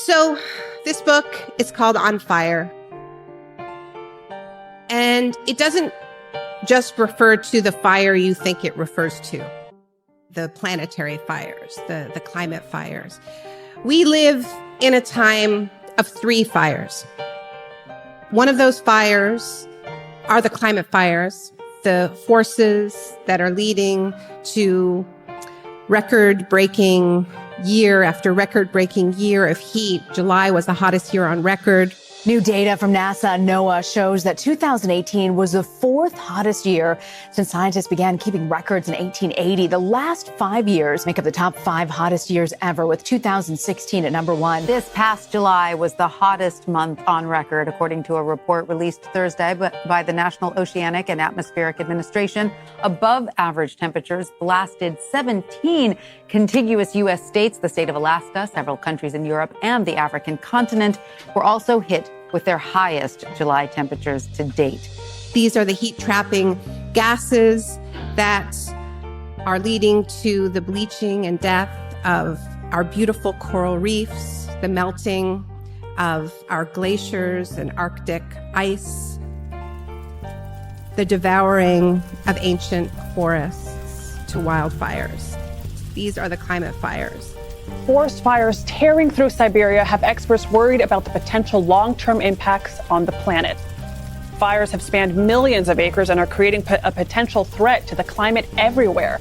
So this book is called On Fire. And it doesn't just refer to the fire you think it refers to, the planetary fires, the climate fires. We live in a time of 3 fires. One of those fires are the climate fires, the forces that are leading to record-breaking year after record-breaking year of heat. July was the hottest year on record. New data from NASA and NOAA shows that 2018 was the 4th hottest year since scientists began keeping records in 1880. The last 5 years make up the top 5 hottest years ever, with 2016 at number 1. This past July was the hottest month on record, according to a report released Thursday by the National Oceanic and Atmospheric Administration. Above average temperatures blasted 17 contiguous U.S. states. The state of Alaska, several countries in Europe, and the African continent were also hit with their highest July temperatures to date. These are the heat-trapping gases that are leading to the bleaching and death of our beautiful coral reefs, the melting of our glaciers and Arctic ice, the devouring of ancient forests to wildfires. These are the climate fires. Forest fires tearing through Siberia have experts worried about the potential long-term impacts on the planet. Fires have spanned millions of acres and are creating a potential threat to the climate everywhere.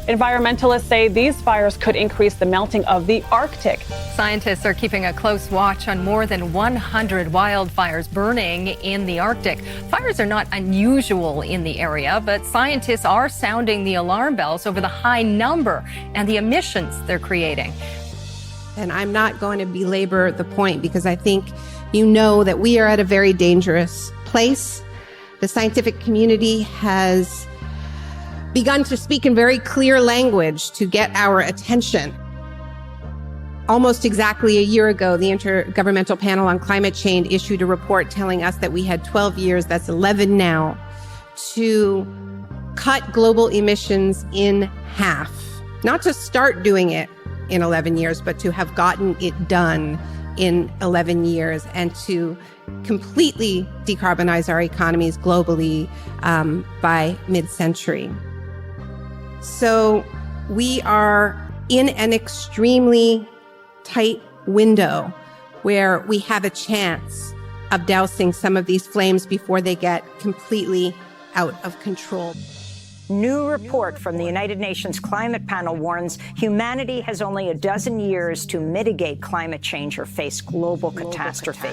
Environmentalists say these fires could increase the melting of the Arctic. Scientists are keeping a close watch on more than 100 wildfires burning in the Arctic. Fires are not unusual in the area, but scientists are sounding the alarm bells over the high number and the emissions they're creating. And I'm not going to belabor the point because I think you know that we are at a very dangerous place. The scientific community has begun to speak in very clear language to get our attention. Almost exactly a year ago, the Intergovernmental Panel on Climate Change issued a report telling us that we had 12 years, that's 11 now, to cut global emissions in half. Not to start doing it in 11 years, but to have gotten it done in 11 years and to completely decarbonize our economies globally by mid-century. So we are in an extremely tight window where we have a chance of dousing some of these flames before they get completely out of control. New report from the United Nations Climate Panel warns humanity has only a dozen years to mitigate climate change or face global catastrophe.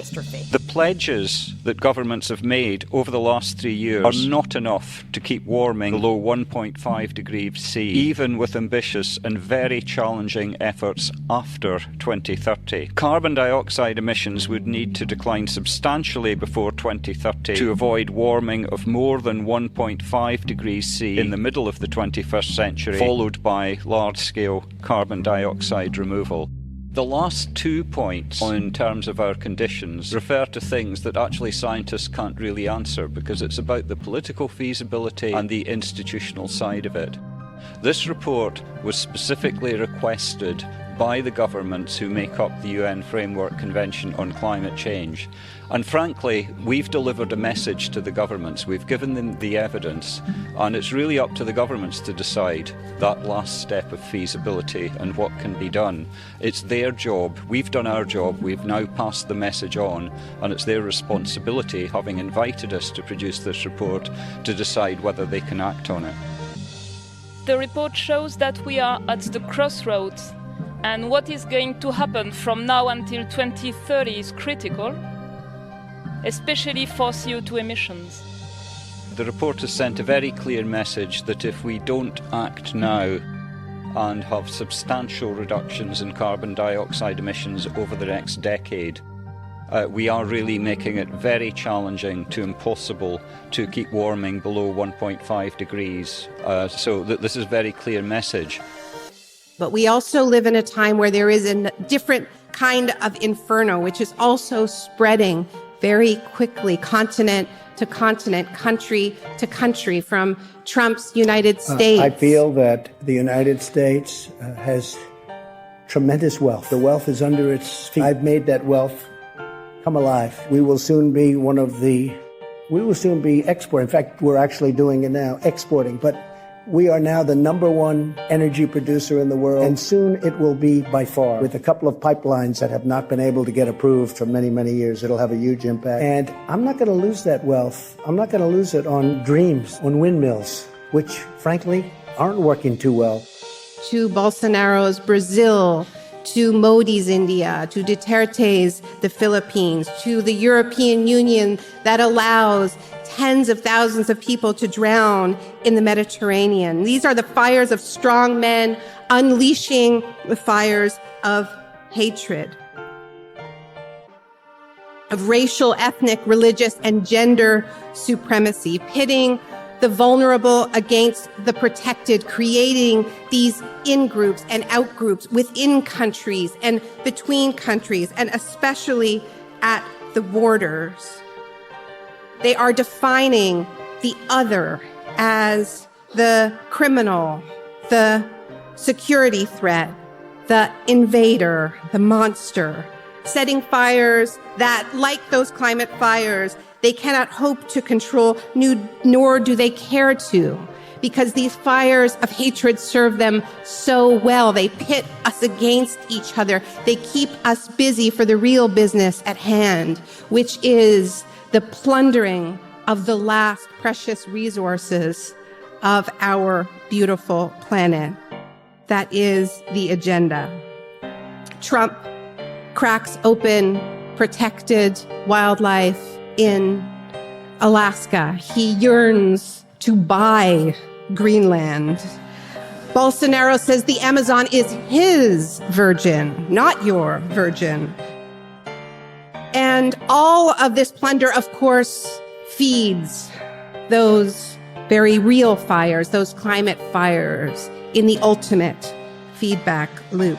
The pledges that governments have made over the last 3 years are not enough to keep warming below 1.5 degrees C, even with ambitious and very challenging efforts after 2030. Carbon dioxide emissions would need to decline substantially before 2030 to avoid warming of more than 1.5 degrees C in the middle of the 21st century, followed by large-scale carbon dioxide removal. The last 2 points in terms of our conditions refer to things that actually scientists can't really answer because it's about the political feasibility and the institutional side of it. This report was specifically requested by the governments who make up the UN Framework Convention on Climate Change. And frankly, we've delivered a message to the governments. We've given them the evidence, and it's really up to the governments to decide that last step of feasibility and what can be done. It's their job. We've done our job. We've now passed the message on, and it's their responsibility, having invited us to produce this report, to decide whether they can act on it. The report shows that we are at the crossroads, and what is going to happen from now until 2030 is critical, especially for CO2 emissions. The report has sent a very clear message that if we don't act now and have substantial reductions in carbon dioxide emissions over the next decade, we are really making it very challenging to impossible to keep warming below 1.5 degrees. So this is a very clear message. But we also live in a time where there is a different kind of inferno, which is also spreading very quickly, continent to continent, country to country, from Trump's United States. I feel that the United States has tremendous wealth. The wealth is under its feet. I've made that wealth come alive. We will soon be exporting. In fact, we're actually doing it now, exporting. But we are now the #1 energy producer in the world, and soon it will be by far. With a couple of pipelines that have not been able to get approved for many, many years, it'll have a huge impact. And I'm not going to lose that wealth. I'm not going to lose it on dreams, on windmills, which, frankly, aren't working too well. To Bolsonaro's Brazil, to Modi's India, to Duterte's the Philippines, to the European Union that allows tens of thousands of people to drown in the Mediterranean. These are the fires of strong men unleashing the fires of hatred, of racial, ethnic, religious, and gender supremacy, pitting the vulnerable against the protected, creating these in-groups and out-groups within countries and between countries, and especially at the borders. They are defining the other as the criminal, the security threat, the invader, the monster, setting fires that, like those climate fires, they cannot hope to control, nor do they care to, because these fires of hatred serve them so well. They pit us against each other. They keep us busy for the real business at hand, which is the plundering of the last precious resources of our beautiful planet. That is the agenda. Trump cracks open protected wildlife in Alaska. He yearns to buy Greenland. Bolsonaro says the Amazon is his virgin, not your virgin. And all of this plunder, of course, feeds those very real fires, those climate fires, in the ultimate feedback loop.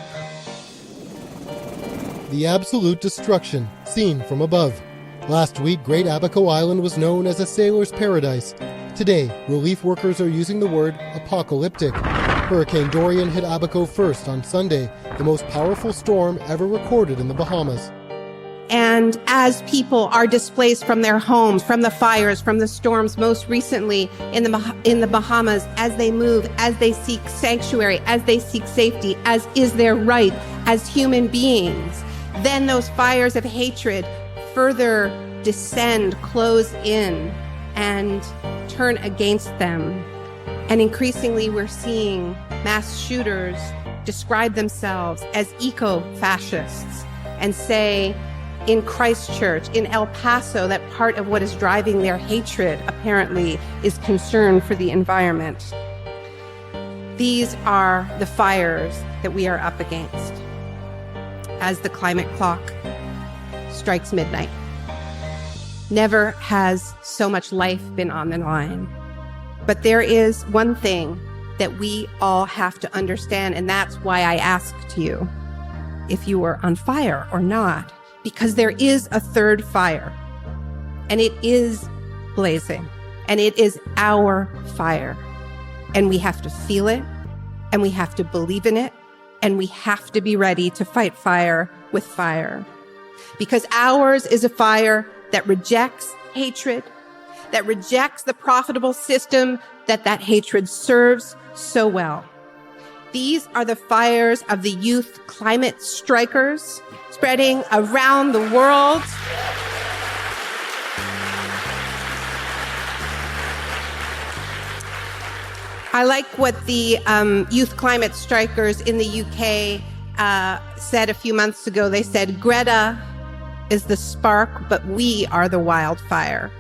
The absolute destruction seen from above. Last week, Great Abaco Island was known as a sailor's paradise. Today, relief workers are using the word apocalyptic. Hurricane Dorian hit Abaco first on Sunday, the most powerful storm ever recorded in the Bahamas. And as people are displaced from their homes, from the fires, from the storms, most recently in the Bahamas, as they move, as they seek sanctuary, as they seek safety, as is their right as human beings, then those fires of hatred further descend, close in, and turn against them. And increasingly, we're seeing mass shooters describe themselves as eco-fascists and say, in Christchurch, in El Paso, that part of what is driving their hatred, apparently, is concern for the environment. These are the fires that we are up against as the climate clock strikes midnight. Never has so much life been on the line. But there is one thing that we all have to understand, and that's why I asked you if you were on fire or not. Because there is a third fire, and it is blazing, and it is our fire. And we have to feel it, and we have to believe in it, and we have to be ready to fight fire with fire. Because ours is a fire that rejects hatred, that rejects the profitable system that hatred serves so well. These are the fires of the youth climate strikers spreading around the world. I like what the youth climate strikers in the UK said a few months ago. They said, Greta is the spark, but we are the wildfire.